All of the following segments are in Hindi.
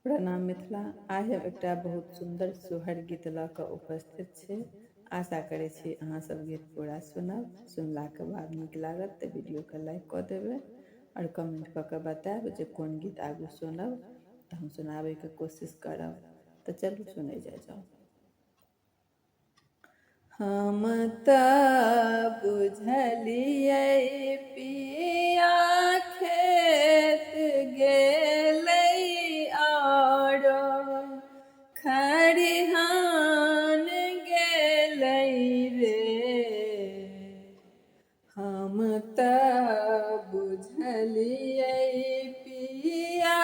प्रणाम मिथिला। आइ हम एकटा बहुत सुंदर सोहर गीत लऽ कऽ उपस्थित छी। आशा करै छी अहाँ सब गीत पूरा सुनब। सुनलाके बाद नीक लागत तऽ वीडियोके लाइक कऽ देबै और कमेंट कऽ के बताएब जे कोन गीत आगू सुनब तऽ हम सुनाबैके कोशिश करब। तऽ चलू सुनै जाओ। हम तऽ बुझलियै पिया खेत गेलै आरो खरिहान गेलै रे। हम तऽ बुझलियै पिया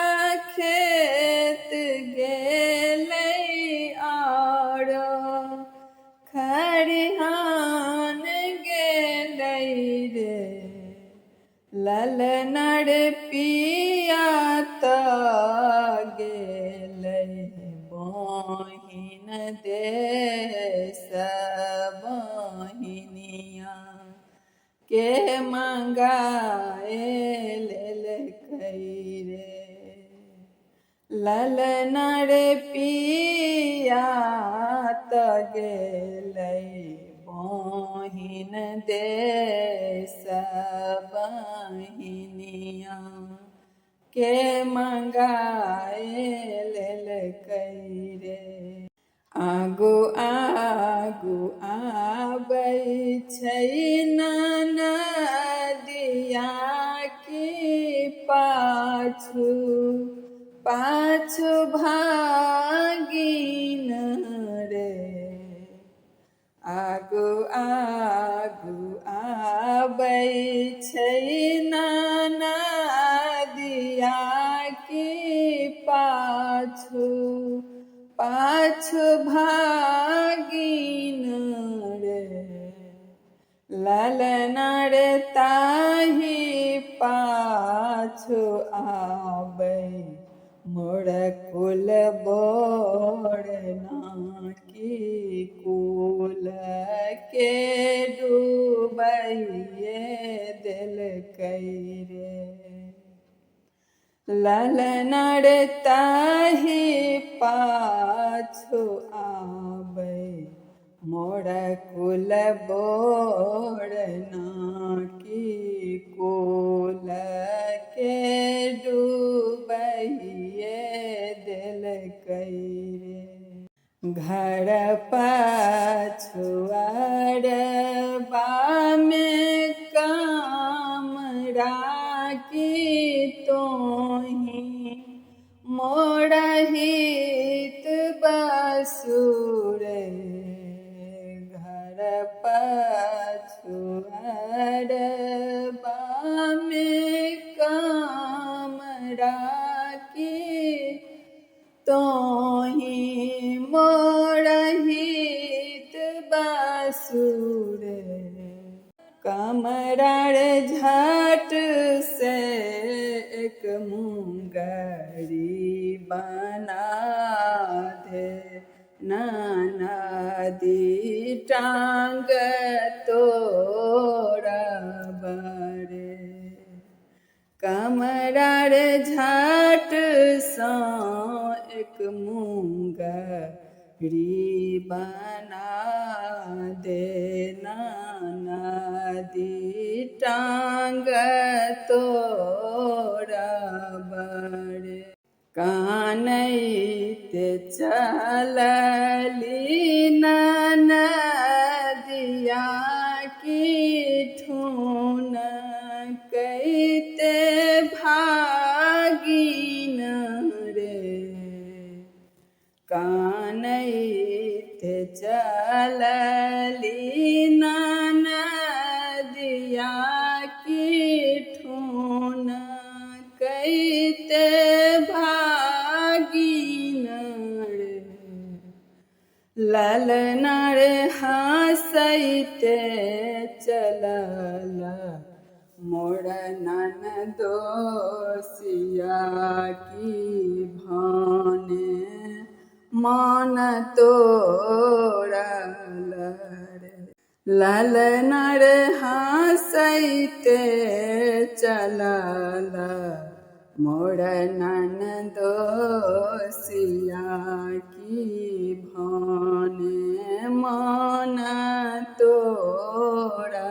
खेत गेलै आरो खरिहान गेलै रे। ललनर पिया तऽ गेलै बहिन देश बहिनिया के मंगाए लेलकै रे। ललनर पिया तऽ गेलै बहिन देश बहिनिया के मंगाए लेलकै रे। आगू आगू आबै छै ननदिया की पाछू पाछू भागिन रे। आगू आगू आबै छै ननदिया की पाछू पाछू भागिन रे। ललनर ताही पाछू आबै मोर कुल बोरना की कुल के डूबैए देलकै रे। ललनर ताही पाछू आबै मोर कुल बोरना की कुल के डूबैए देलकै रे। घर पछुआरबा में काम राखी तोही मोर हित बसुरे। घर पछुआरबा में काम राखी तोही मोर हित बसुरे। कमरार झट से एक मुंगरी बना दे ननदी टांग तोड़ब रे। कमरार झट सँ एक मुंगरी बना दे ननदी टांग तोड़ब रे। कानैत चलली ननदिया की ठून कैते भागिन रे। कानैत चलली ननदिया की ठून कैते भागिन रे। ललनर हँसैते चलल मोर ननदोसिया की भाने मान तोड़ल रे। ललनर हँसैते चलल मोर ननदोसिया की भाने मन तोरा